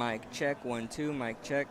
Mic check, 1, 2, mic check.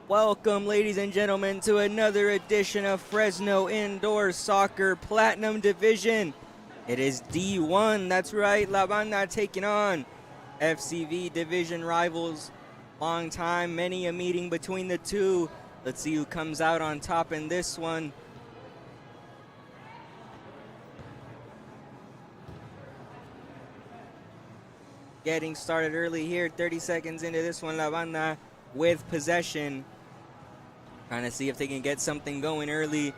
Welcome, ladies and gentlemen, to another edition of Fresno Indoor Soccer Platinum Division. It is D1, that's right, La Banda taking on FCV division rivals. Long time, many a meeting between the two. Let's see who comes out on top in this one. Getting started early here, 30 seconds into this one, La Banda with possession. Trying to see if they can get something going early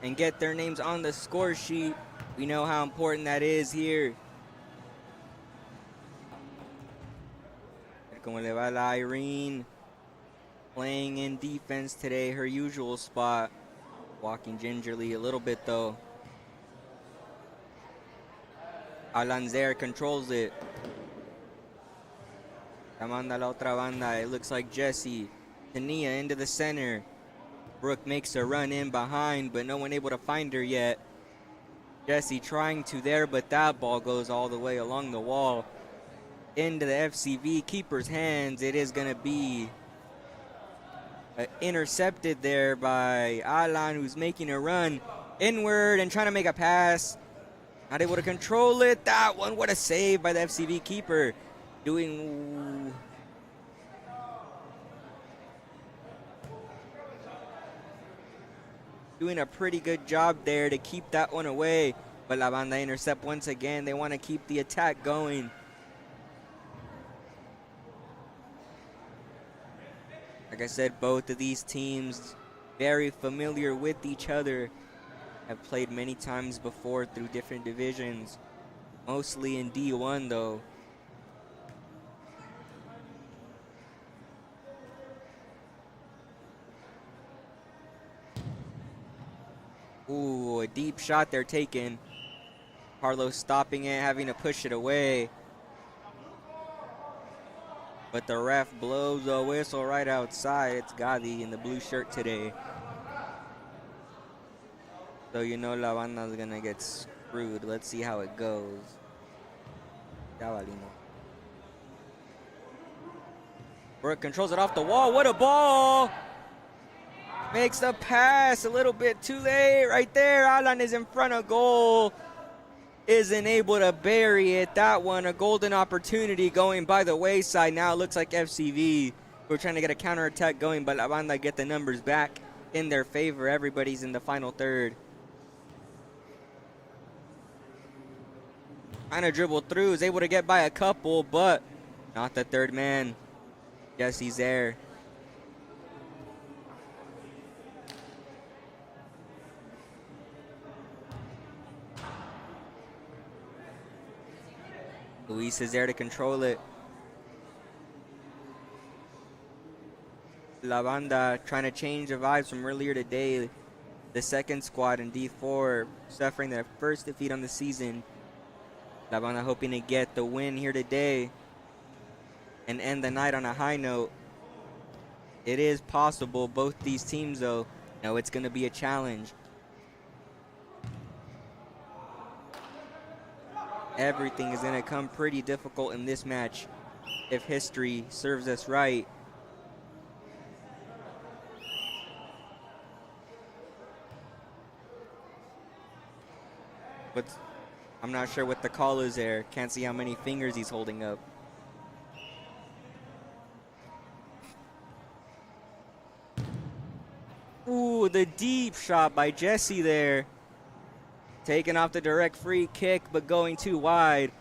and get their names on the score sheet. We know how important that is here. Como le va la Irene, playing in defense today, her usual spot. Walking gingerly a little bit though. Alanzer controls it. La manda la otra banda. It looks like Jesse. Tania into the center. Brooke makes a run in behind, but no one able to find her yet. Jesse trying to there, but that ball goes all the way along the wall. Into the FCV keeper's hands. It is going to be intercepted there by Alan, who's making a run inward and trying to make a pass. Not able to control it. That one, what a save by the FCV keeper. Doing a pretty good job there to keep that one away. But La Banda intercept once again. They want to keep the attack going. Like I said, both of these teams very familiar with each other. Have played many times before through different divisions. Mostly in D1 though. Ooh, a deep shot they're taking. Carlos stopping it, having to push it away. But the ref blows a whistle right outside. It's Gadi in the blue shirt today. So you know La Banda's gonna get screwed. Let's see how it goes. Brooke controls it off the wall. What a ball! Makes the pass a little bit too late right there. Alan is in front of goal. Isn't able to bury it. That one, a golden opportunity going by the wayside. Now it looks like FCV. We're trying to get a counterattack going, but La Banda get the numbers back in their favor. Everybody's in the final third. Trying to dribble through. Is able to get by a couple, but not the third man. Jesse's there. Luis is there to control it. La Banda trying to change the vibes from earlier today. The second squad in D4 suffering their first defeat on the season. La Banda hoping to get the win here today and end the night on a high note. It is possible. Both these teams, though, know it's going to be a challenge. Everything is going to come pretty difficult in this match if history serves us right. But I'm not sure what the call is there. Can't see how many fingers he's holding up. Ooh, the deep shot by Jesse there. Taking off the direct free kick, but going too wide.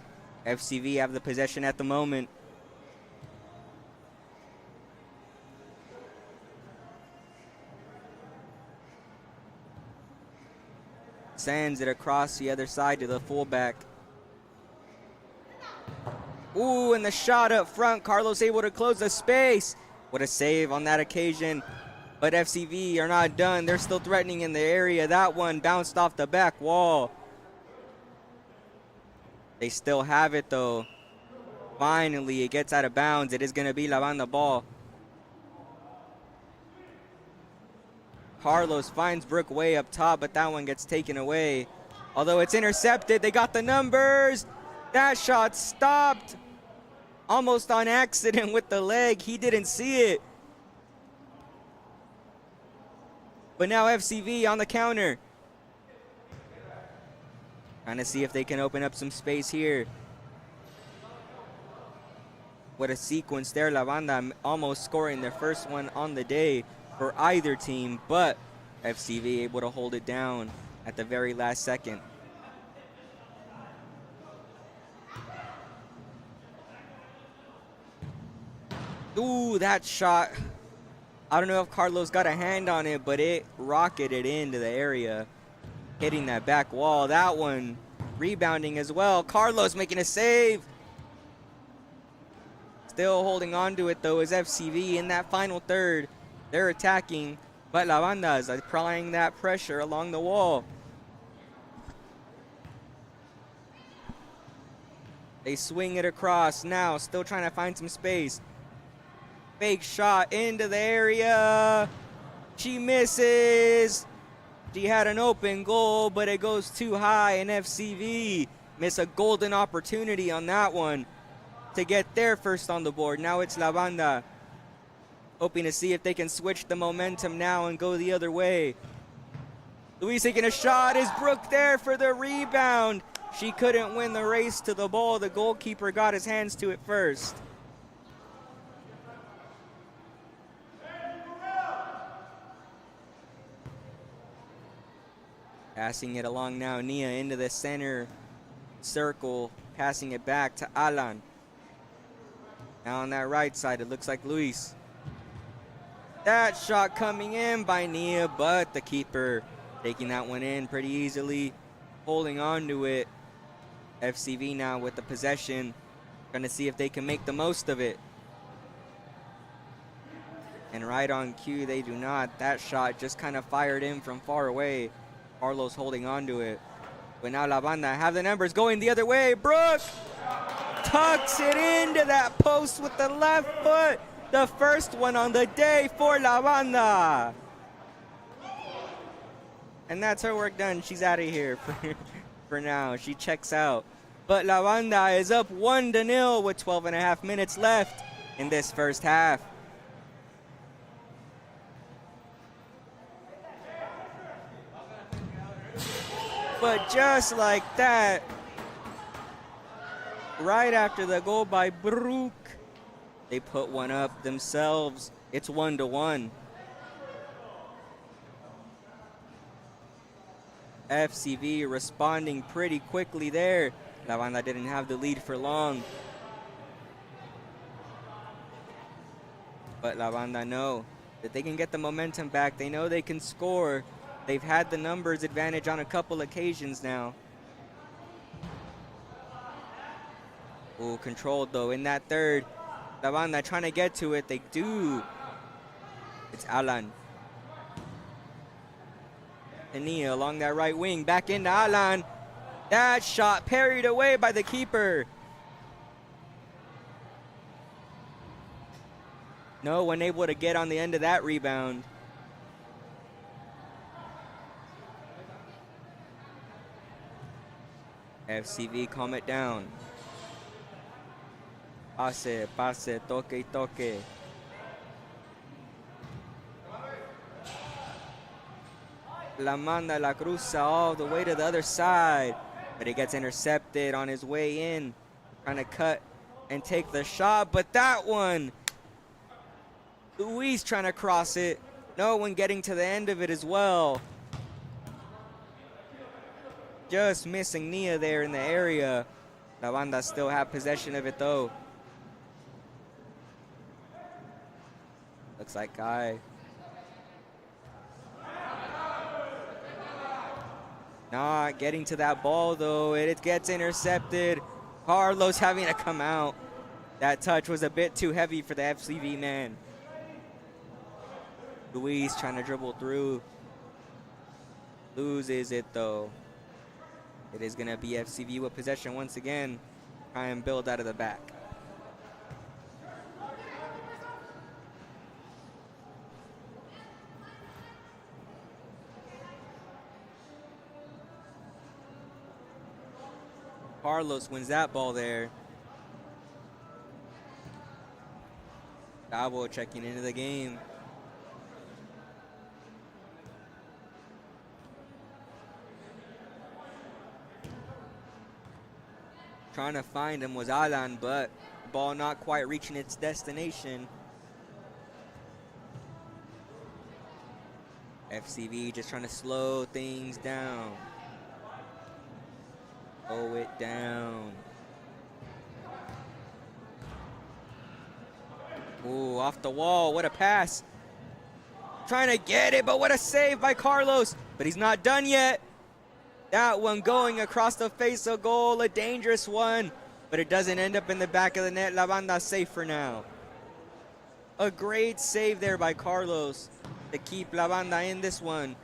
FCV have the possession at the moment. Sends it across the other side to the fullback. Ooh, and the shot up front. Carlos able to close the space. What a save on that occasion. But FCV are not done. They're still threatening in the area. That one bounced off the back wall. They still have it, though. Finally, it gets out of bounds. It is going to be La Banda ball. Carlos finds Brooke way up top, but that one gets taken away. Although it's intercepted, they got the numbers. That shot stopped almost on accident with the leg. He didn't see it. But now FCV on the counter. Trying to see if they can open up some space here. What a sequence there. La Banda almost scoring their first one on the day for either team, but FCV able to hold it down at the very last second. Ooh, that shot. I don't know if Carlos got a hand on it, but it rocketed into the area, hitting that back wall. That one rebounding as well. Carlos making a save. Still holding on to it, though, is FCV in that final third. They're attacking. But La Banda is applying that pressure along the wall. They swing it across now, still trying to find some space. Fake shot into the area. She misses. She had an open goal, but it goes too high, and FCV miss a golden opportunity on that one to get their first on the board. Now it's La Banda, hoping to see if they can switch the momentum now and go the other way. Luis taking a shot. Is Brooke there for the rebound? She couldn't win the race to the ball. The goalkeeper got his hands to it first. Passing it along now, Nia into the center circle, passing it back to Alan. Now on that right side, it looks like Luis. That shot coming in by Nia, but the keeper taking that one in pretty easily, holding on to it. FCV now with the possession, trying to see if they can make the most of it. And right on cue, they do not. That shot just kind of fired in from far away. Carlos holding on to it. But now La Banda have the numbers going the other way. Brooke tucks it into that post with the left foot. The first one on the day for La Banda. And that's her work done. She's out of here for now. She checks out. But La Banda is up 1-0 with 12.5 minutes left in this first half. But just like that, right after the goal by Brooke, they put one up themselves. It's 1-1. FCV responding pretty quickly there. La Banda didn't have the lead for long. But La Banda know that they can get the momentum back. They know they can score. They've had the numbers advantage on a couple occasions now. Ooh, controlled though in that third. La Banda trying to get to it. They do. It's Alan. Nia along that right wing. Back into Alan. That shot parried away by the keeper. No one able to get on the end of that rebound. FCV, calm it down. Pase, pase, toque, toque. La manda, la cruza all the way to the other side. But it gets intercepted on his way in. Trying to cut and take the shot. But that one, Luis trying to cross it. No one getting to the end of it as well. Just missing Nia there in the area. La Banda still have possession of it though. Looks like Guy. Not getting to that ball though. It gets intercepted. Carlos having to come out. That touch was a bit too heavy for the FCV man. Luis trying to dribble through. Loses it though. It is going to be FCV with possession once again. Try and build out of the back. Carlos wins that ball there. Dabo checking into the game. Trying to find him was Alan, but the ball not quite reaching its destination. FCV just trying to slow things down. Slow it down. Ooh, off the wall, what a pass. Trying to get it, but what a save by Carlos. But he's not done yet. That one going across the face of goal, a dangerous one. But it doesn't end up in the back of the net. La Banda safe for now. A great save there by Carlos. to keep La Banda in this one.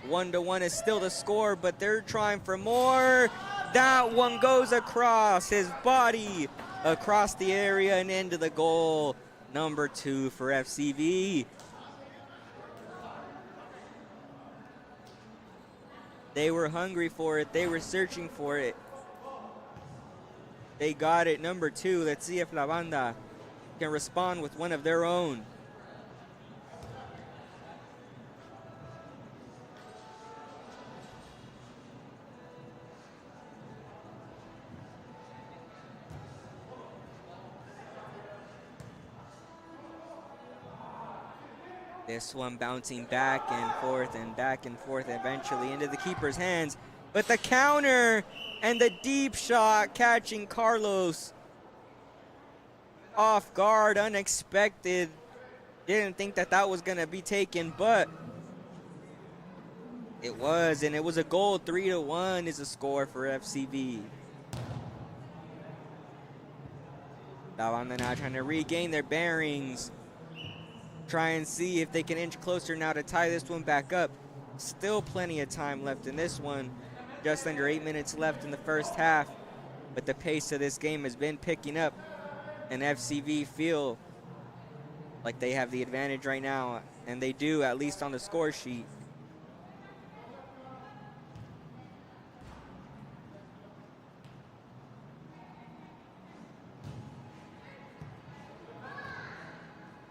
1-1 is still the score, but they're trying for more. That one goes across his body, across the area and into the goal. Number 2 for FCV. They were hungry for it. They were searching for it. They got it. Number 2. Let's see if La Banda can respond with one of their own. This one bouncing back and forth, eventually into the keeper's hands. But the counter and the deep shot catching Carlos off guard, unexpected. Didn't think that that was going to be taken, but it was, and it was a goal. 3-1 is a score for FCV. La Banda now trying to regain their bearings. Try and see if they can inch closer now to tie this one back up. Still plenty of time left in this one. Just under 8 minutes left in the first half. But the pace of this game has been picking up. And FCV feel like they have the advantage right now. And they do, at least on the score sheet.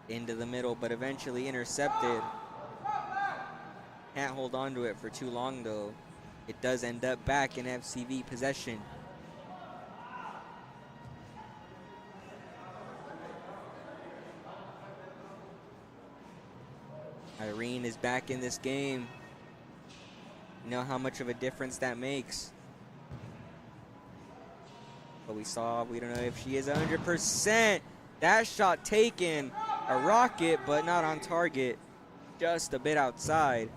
Into the middle, but eventually intercepted. Can't hold on to it for too long, though. It does end up back in FCV possession. Irene is back in this game. You know how much of a difference that makes. But we don't know if she is 100%. That shot taken. A rocket, but not on target. Just a bit outside.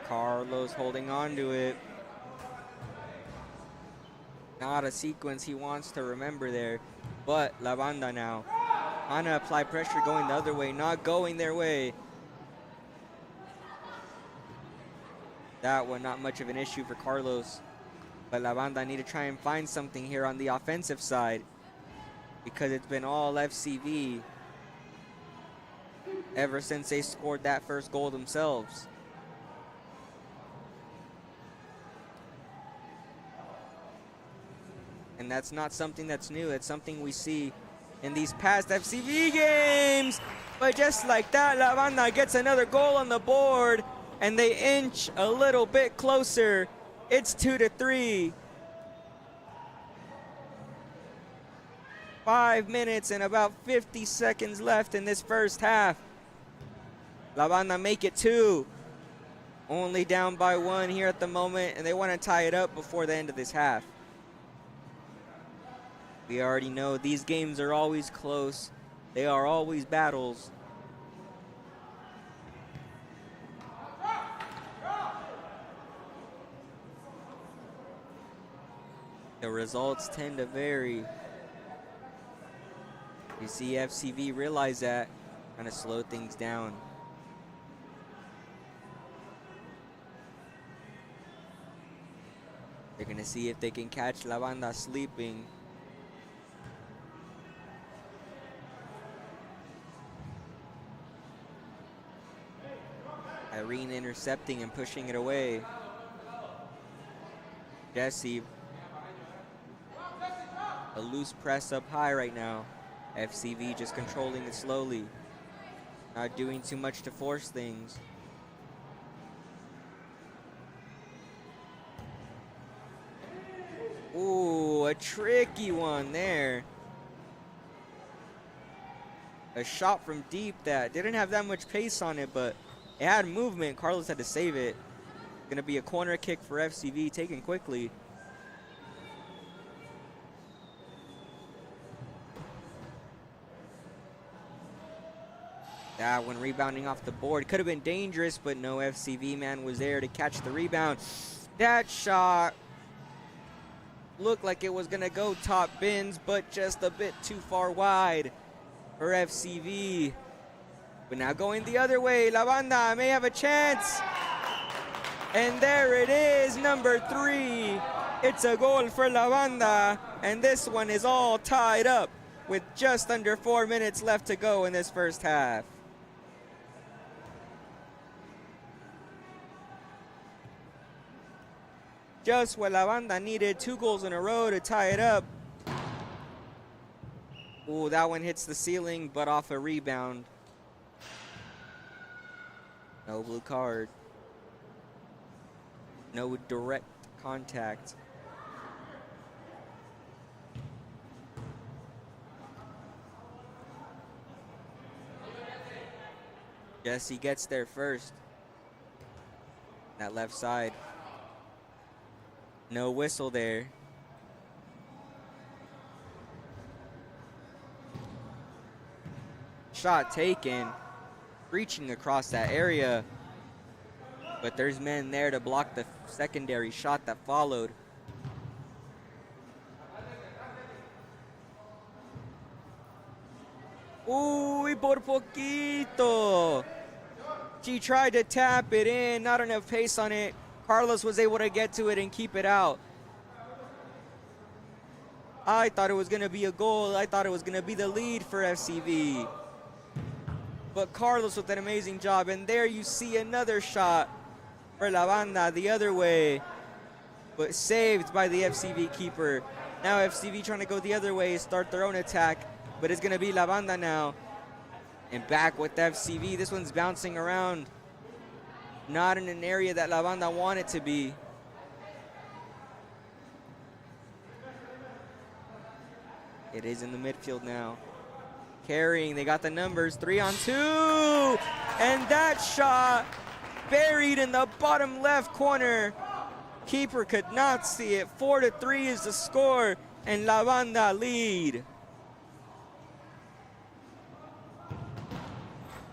Carlos holding on to it. Not a sequence he wants to remember there. But La Banda now. Trying to apply pressure going the other way, not going their way. That one, not much of an issue for Carlos. But La Banda need to try and find something here on the offensive side, because it's been all FCV ever since they scored that first goal themselves. And that's not something that's new. It's something we see in these past FCV games. But just like that, La Banda gets another goal on the board. And they inch a little bit closer. It's 2-3. 5 minutes and about 50 seconds left in this first half. La Banda make it 2. Only down by 1 here at the moment, and they want to tie it up before the end of this half. We already know these games are always close. They are always battles. The results tend to vary. You see FCV realize that, trying to slow things down. They're gonna see if they can catch La Banda sleeping. Irene intercepting and pushing it away. Jesse. A loose press up high right now. FCV just controlling it slowly. Not doing too much to force things. Ooh, a tricky one there. A shot from deep that didn't have that much pace on it, but it had movement. Carlos had to save it. Gonna be a corner kick for FCV, taken quickly. That one rebounding off the board. Could have been dangerous, but no FCV man was there to catch the rebound. That shot Looked like it was gonna go top bins, but just a bit too far wide for FCV. But now going the other way, La Banda may have a chance. And there it is, number 3. It's a goal for La Banda, and this one is all tied up with just under 4 minutes left to go in this first half. Just what La Banda needed, 2 goals in a row to tie it up. Ooh, that one hits the ceiling, but off a rebound. No blue card. No direct contact. Jesse gets there first. That left side. No whistle there. Shot taken. Reaching across that area. But there's men there to block the secondary shot that followed. Uy, por poquito. She tried to tap it in, not enough pace on it. Carlos was able to get to it and keep it out. I thought it was gonna be a goal. I thought it was gonna be the lead for FCV. But Carlos with an amazing job. And there you see another shot for La Banda the other way. But saved by the FCV keeper. Now FCV trying to go the other way, start their own attack. But it's gonna be La Banda now. And back with FCV. This one's bouncing around. Not in an area that La Banda wanted to be. It is in the midfield now. Carrying, they got the numbers, 3-on-2. And that shot buried in the bottom left corner. Keeper could not see it. 4-3 is the score, and La Banda lead.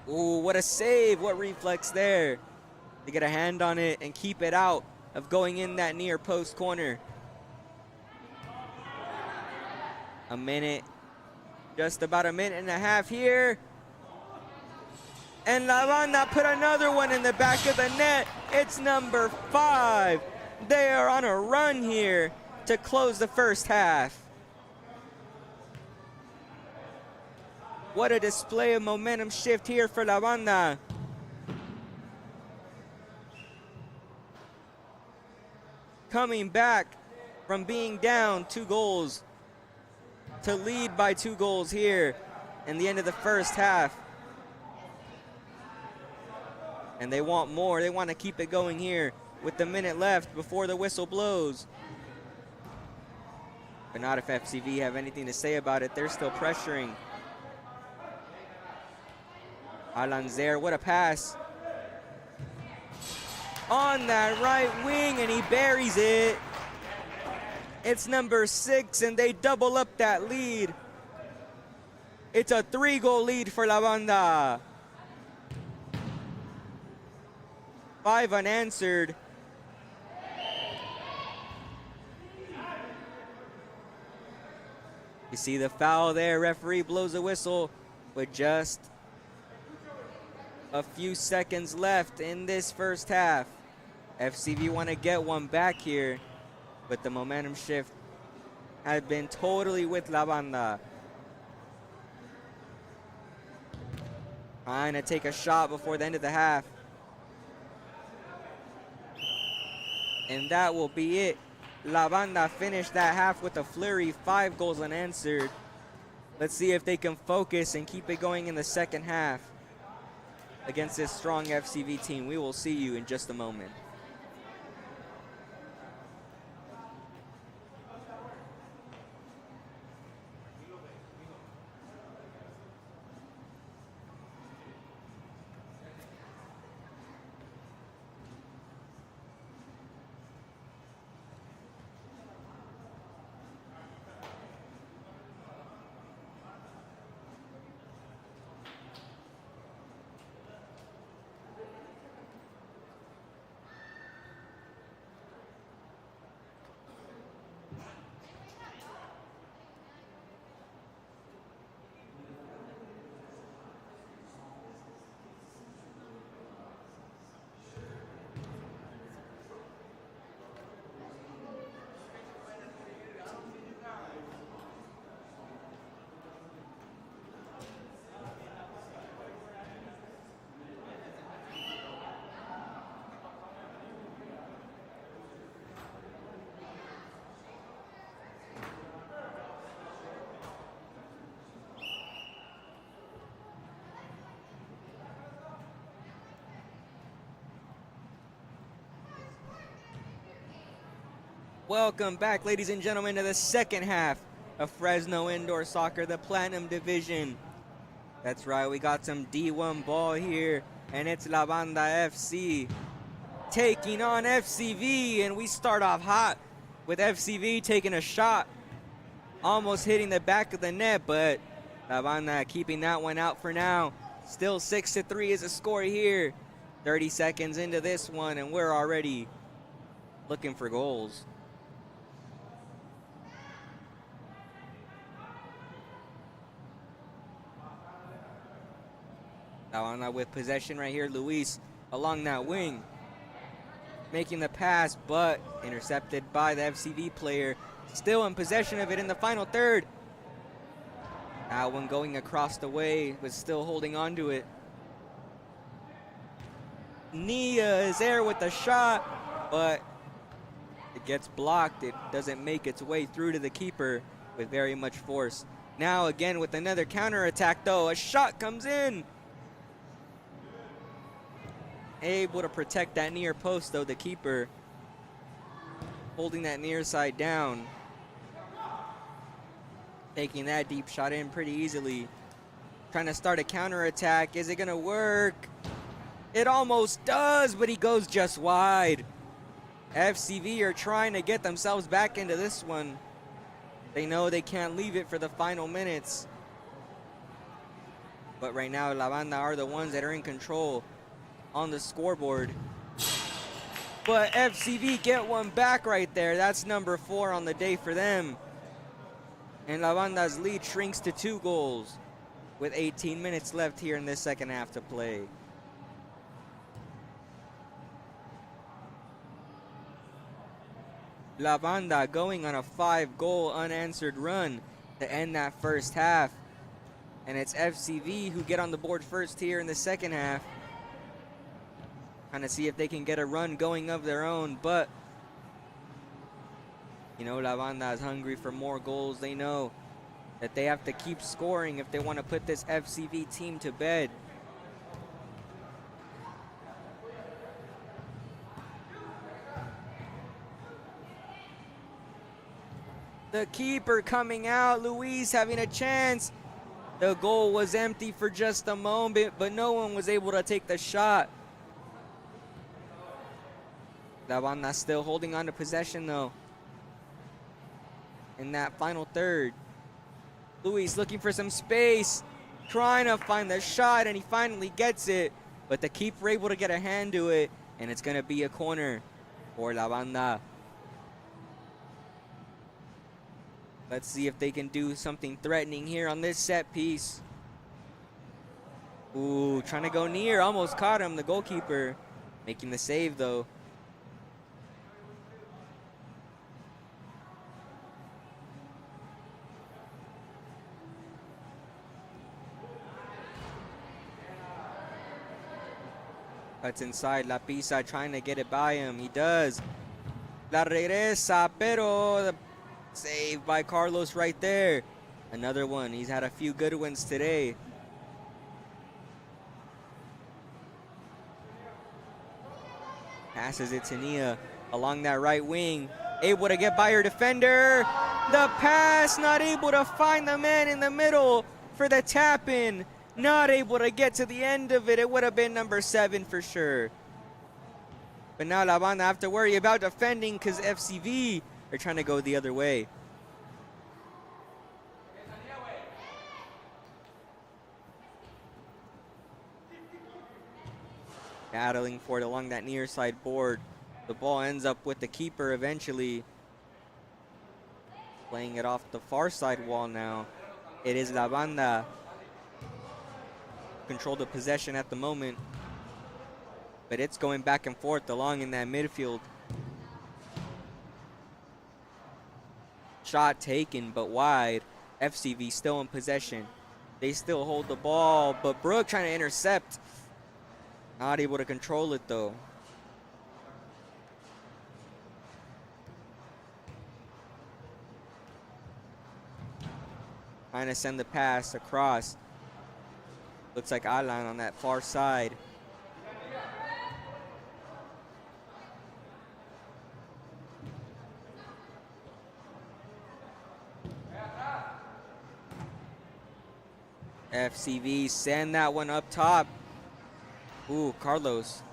Ooh, what a save, what reflex there. To get a hand on it and keep it out of going in that near post corner. A minute, just about a minute and a half here. And La Banda put another one in the back of the net. It's number 5. They are on a run here to close the first half. What a display of momentum shift here for La Banda. Coming back from being down 2 goals to lead by 2 goals here in the end of the first half. And they want more. They want to keep it going here with the minute left before the whistle blows. But not if FCV have anything to say about it. They're still pressuring. Alanzer, what a pass. On that right wing, and he buries it. It's number 6, and they double up that lead. It's a 3-goal lead for La Banda. 5 unanswered. You see the foul there. Referee blows a whistle with just a few seconds left in this first half. FCV want to get one back here, but the momentum shift had been totally with La Banda. Trying to take a shot before the end of the half. And that will be it. La Banda finished that half with a flurry, 5 goals unanswered. Let's see if they can focus and keep it going in the second half against this strong FCV team. We will see you in just a moment. Welcome back, ladies and gentlemen, to the second half of Fresno Indoor Soccer, the Platinum Division. That's right, we got some D1 ball here, and it's La Banda FC taking on FCV, and we start off hot with FCV taking a shot, almost hitting the back of the net, but La Banda keeping that one out for now. Still 6-3 is the score here. 30 seconds into this one, and we're already looking for goals. Now with possession right here, Luis along that wing, making the pass, but intercepted by the FCV player. Still in possession of it in the final third. That one going across the way, but still holding on to it. Nia is there with the shot, but it gets blocked. It doesn't make its way through to the keeper with very much force. Now again with another counterattack though, a shot comes in. Able to protect that near post though, the keeper holding that near side down. Taking that deep shot in pretty easily. Trying to start a counterattack. Is it gonna work? It almost does, but he goes just wide. FCV are trying to get themselves back into this one. They know they can't leave it for the final minutes. But right now, La Banda are the ones that are in control on the scoreboard. But FCV get one back right there. That's number 4 on the day for them. And La Banda's lead shrinks to 2 goals with 18 minutes left here in this second half to play. La Banda going on a 5-goal unanswered run to end that first half. And it's FCV who get on the board first here in the second half. Trying to see if they can get a run going of their own, but you know, La Banda is hungry for more goals. They know that they have to keep scoring if they want to put this FCV team to bed. The keeper coming out, Luis having a chance. The goal was empty for just a moment, but no one was able to take the shot. La Banda still holding on to possession though in that final third. Luis looking for some space, trying to find the shot, and he finally gets it, but the keeper able to get a hand to it, and it's gonna be a corner for La Banda. Let's see if they can do something threatening here on this set piece. Ooh, trying to go near, almost caught him, the goalkeeper making the save though. Cuts inside, La Pisa trying to get it by him. He does. La regresa, pero the save by Carlos right there. Another one. He's had a few good ones today. Passes it to Nia along that right wing. Able to get by her defender. The pass, not able to find the man in the middle for the tap in. Not able to get to the end of it. It would have been number 7 for sure. But now La Banda have to worry about defending because FCV are trying to go the other way. Battling for it along that near side board. The ball ends up with the keeper eventually. Playing it off the far side wall now. It is La Banda. Control the possession at the moment, but it's going back and forth along in that midfield. Shot taken, but wide. FCV still in possession. They still hold the ball, but Brooke trying to intercept. Not able to control it though. Trying to send the pass across. Looks like Alan on that far side. FCV send that one up top. Ooh, Carlos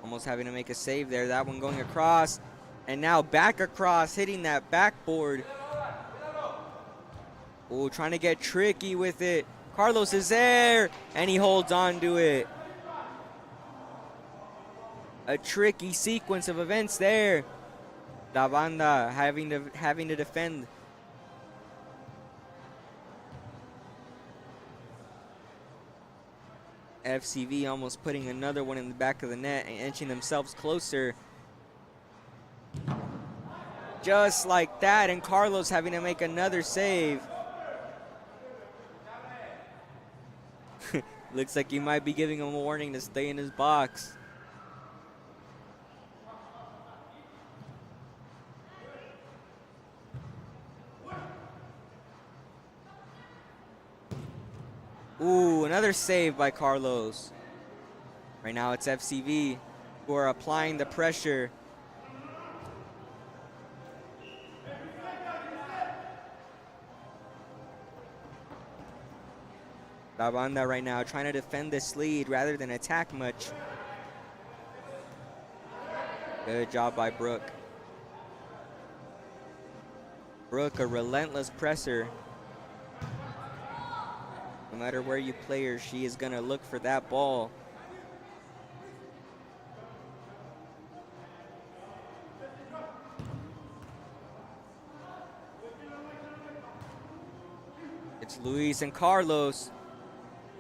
almost having to make a save there. That one going across, and now back across, hitting that backboard. Ooh, trying to get tricky with it. Carlos is there, and he holds on to it. A tricky sequence of events there. La Banda having to defend. FCV almost putting another one in the back of the net and inching themselves closer. Just like that, and Carlos having to make another save. Looks like he might be giving him a warning to stay in his box. Ooh, another save by Carlos. Right now it's FCV who are applying the pressure. La Banda right now trying to defend this lead rather than attack much. Good job by Brooke. Brooke, a relentless presser. No matter where you play her, she is gonna look for that ball. It's Luis and Carlos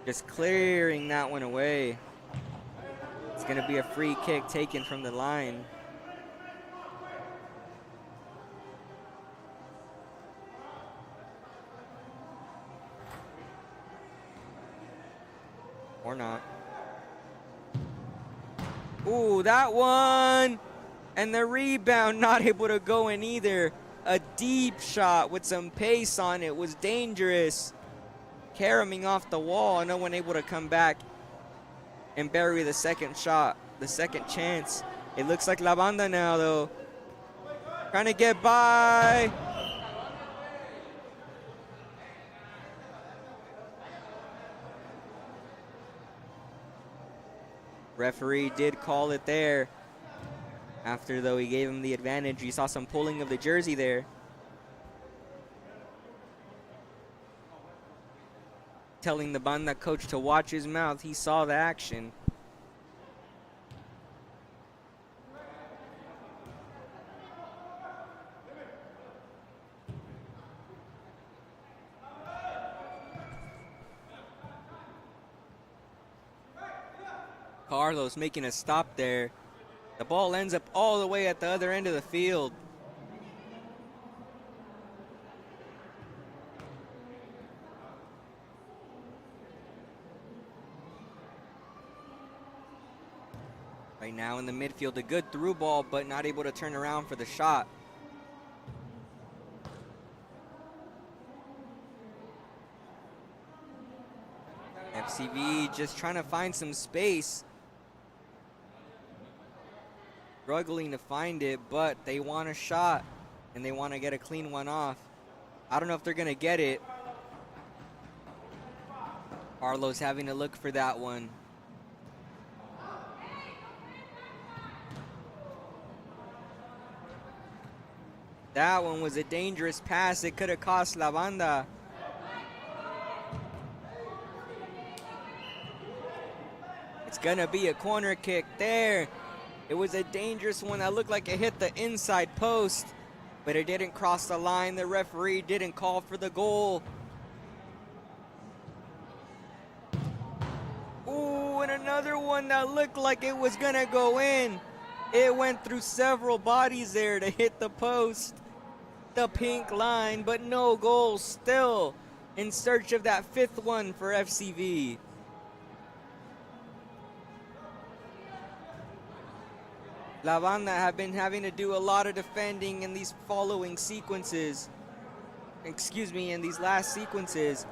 just clearing that one away. It's gonna be a free kick taken from the line. Or not. Ooh, that one! And the rebound not able to go in either. A deep shot with some pace on it was dangerous. Caroming off the wall, no one able to come back and bury the second shot, the second chance. It looks like La Banda now though. Trying to get by. Referee did call it there. After, though, he gave him the advantage. You saw some pulling of the jersey there. Telling the Banda coach to watch his mouth. He saw the action. Carlos making a stop there. The ball ends up all the way at the other end of the field. Right now in the midfield, a good through ball, but not able to turn around for the shot. FCV just trying to find some space. Struggling to find it, but they want a shot and they want to get a clean one off. I don't know if they're gonna get it. Carlos having to look for that one. That one was a dangerous pass. It could have cost La Banda. It's gonna be a corner kick there. It was a dangerous one that looked like it hit the inside post, but it didn't cross the line. The referee didn't call for the goal. Ooh, and another one that looked like it was gonna go in. It went through several bodies there to hit the post, the pink line, but no goal. Still in search of that fifth one for FCV. La Banda have been having to do a lot of defending in these following sequences. Excuse me, in these last sequences.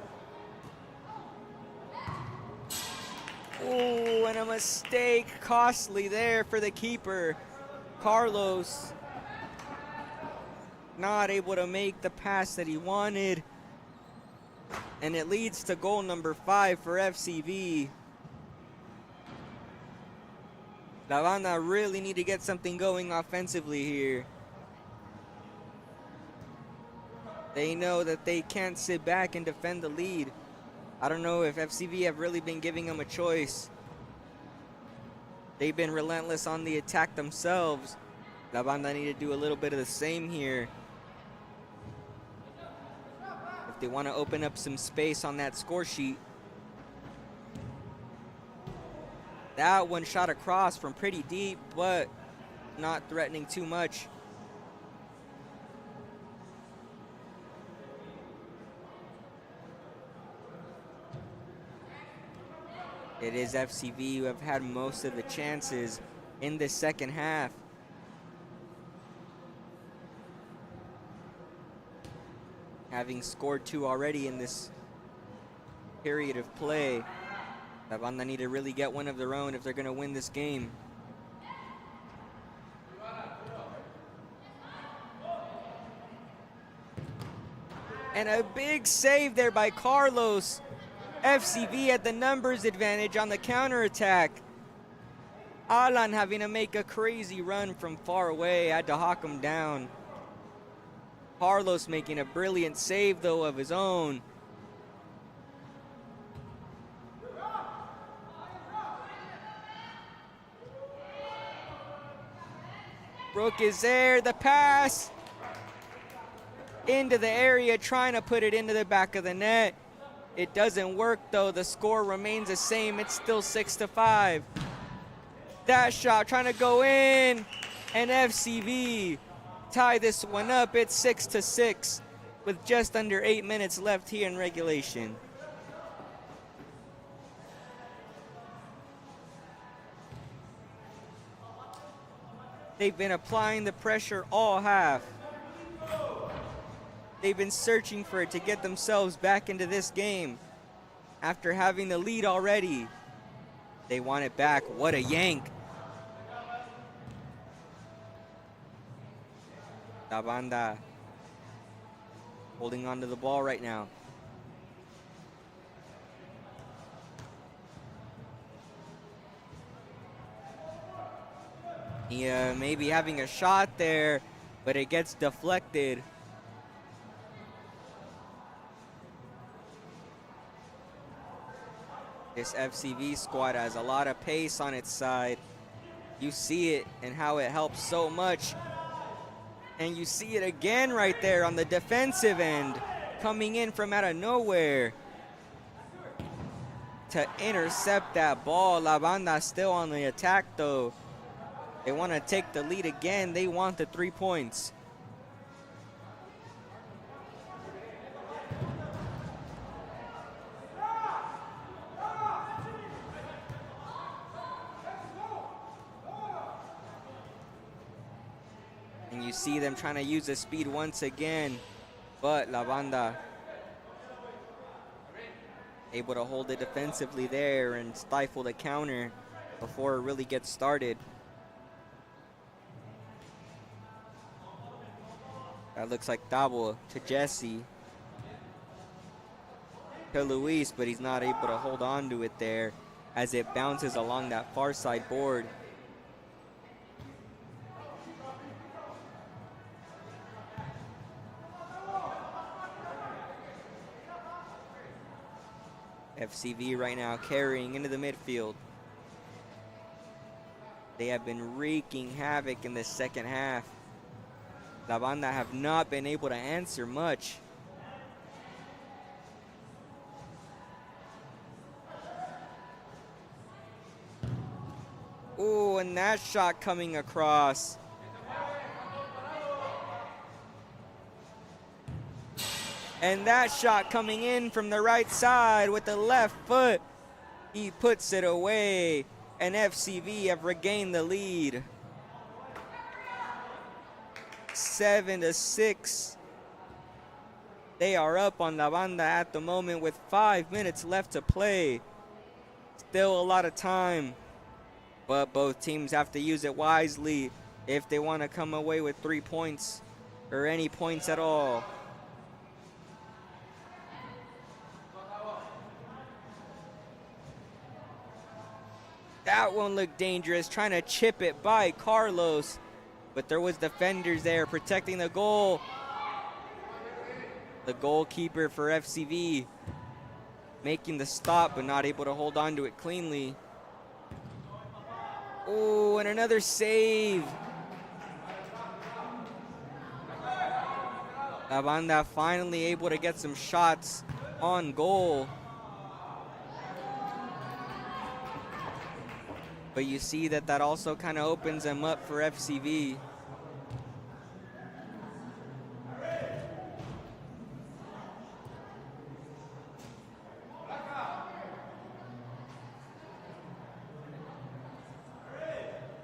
Ooh, and a mistake, costly there for the keeper. Carlos not able to make the pass that he wanted. And it leads to goal number 5 for FCV. La Banda really need to get something going offensively here. They know that they can't sit back and defend the lead. I don't know if FCV have really been giving them a choice. They've been relentless on the attack themselves. La Banda need to do a little bit of the same here. If they want to open up some space on that score sheet. That one shot across from pretty deep, but not threatening too much. It is FCV who have had most of the chances in the second half. Having scored 2 already in this period of play. La Banda need to really get one of their own if they're going to win this game. And a big save there by Carlos. FCV had the numbers advantage on the counterattack. Alan having to make a crazy run from far away, had to hawk him down. Carlos making a brilliant save though of his own. Brooke is there, the pass into the area, trying to put it into the back of the net. It doesn't work though, the score remains the same, it's still 6-5. That shot trying to go in, and FCV tie this one up, it's 6-6 with just under 8 minutes left here in regulation. They've been applying the pressure all half. They've been searching for it to get themselves back into this game. After having the lead already, they want it back. What a yank. La Banda holding on to the ball right now. Yeah, maybe having a shot there, but it gets deflected. This FCV squad has a lot of pace on its side. You see it and how it helps so much. And you see it again right there on the defensive end, coming in from out of nowhere to intercept that ball. La Banda still on the attack though. They want to take the lead again. They want the 3 points. And you see them trying to use the speed once again, but La Banda able to hold it defensively there and stifle the counter before it really gets started. That looks like Dabo to Jesse. To Luis, but he's not able to hold on to it there as it bounces along that far side board. FCV right now carrying into the midfield. They have been wreaking havoc in the second half. La Banda have not been able to answer much. Ooh, and that shot coming across. And that shot coming in from the right side with the left foot. He puts it away, and FCV have regained the lead. 7-6. They are up on La Banda at the moment with 5 minutes left to play. Still a lot of time, but both teams have to use it wisely if they want to come away with 3 points or any points at all. That one looked dangerous, trying to chip it by Carlos. But there was defenders there protecting the goal. The goalkeeper for FCV making the stop, but not able to hold on to it cleanly. Oh, and another save. La Banda finally able to get some shots on goal. But you see that also kind of opens them up for FCV.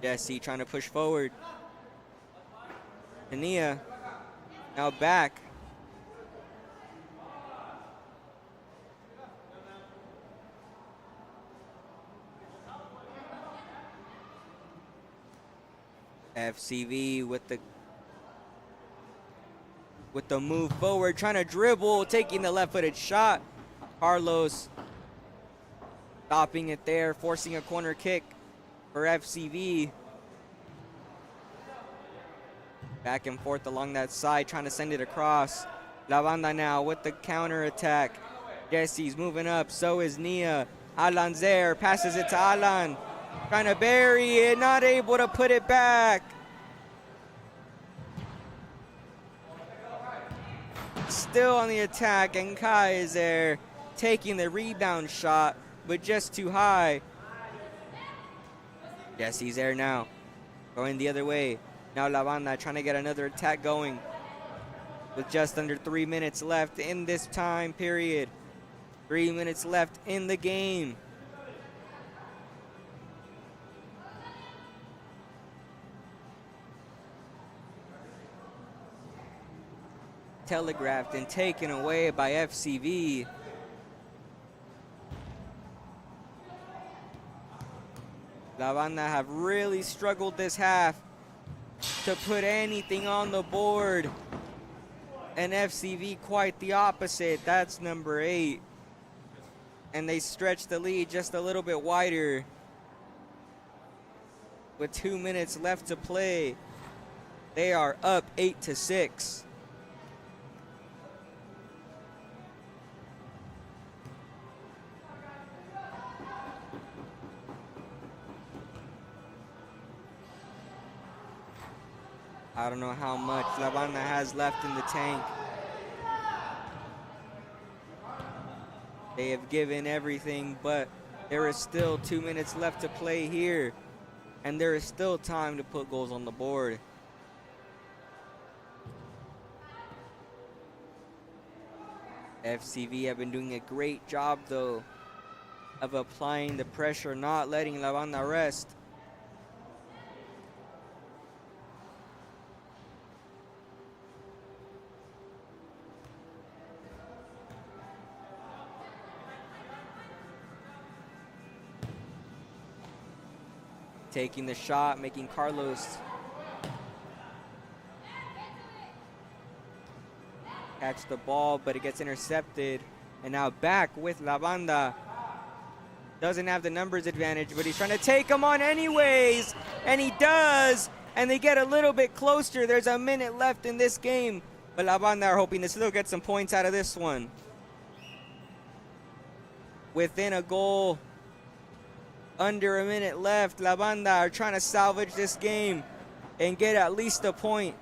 Jesse trying to push forward. Ania now back. FCV with the move forward, trying to dribble, taking the left-footed shot. Carlos stopping it there, forcing a corner kick for FCV. Back and forth along that side, trying to send it across. La Banda now with the counter attack. Jesse's moving up, so is Nia. Alan's there, passes it to Alan. Trying to bury it, not able to put it back. Still on the attack, and Kai is there, taking the rebound shot, but just too high. Jesse's there now, going the other way. Now La Banda trying to get another attack going with just under 3 minutes left in this time period. 3 minutes left in the game. Telegraphed and taken away by FCV. La Banda have really struggled this half to put anything on the board. And FCV quite the opposite. That's number 8. And they stretch the lead just a little bit wider with 2 minutes left to play. They are up 8-6. I don't know how much La Banda has left in the tank. They have given everything, but there is still 2 minutes left to play here. And there is still time to put goals on the board. FCV have been doing a great job, though, of applying the pressure, not letting La Banda rest. Taking the shot, making Carlos catch the ball, but it gets intercepted. And now back with La Banda. Doesn't have the numbers advantage, but he's trying to take him on anyways. And he does. And they get a little bit closer. There's a minute left in this game. But La Banda are hoping to still get some points out of this one. Within a goal. Under a minute left. La Banda are trying to salvage this game and get at least a point.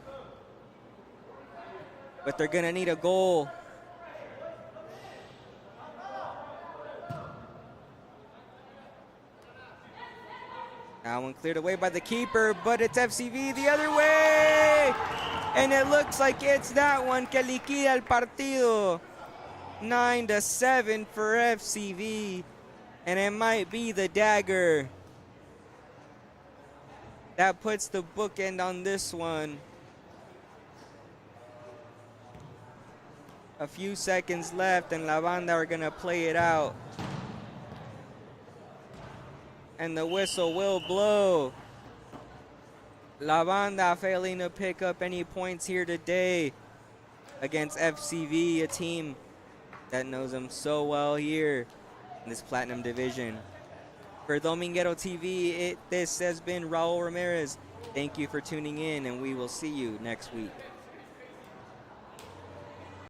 But they're going to need a goal. That one cleared away by the keeper, but it's FCV the other way. And it looks like it's that one que liquida el partido. 9-7 for FCV. And it might be the dagger that puts the bookend on this one. A few seconds left and La Banda are going to play it out. And the whistle will blow. La Banda failing to pick up any points here today against FCV, a team that knows them so well here in this Platinum Division. For Dominguero TV, this has been Raul Ramirez. Thank you for tuning in, and we will see you next week.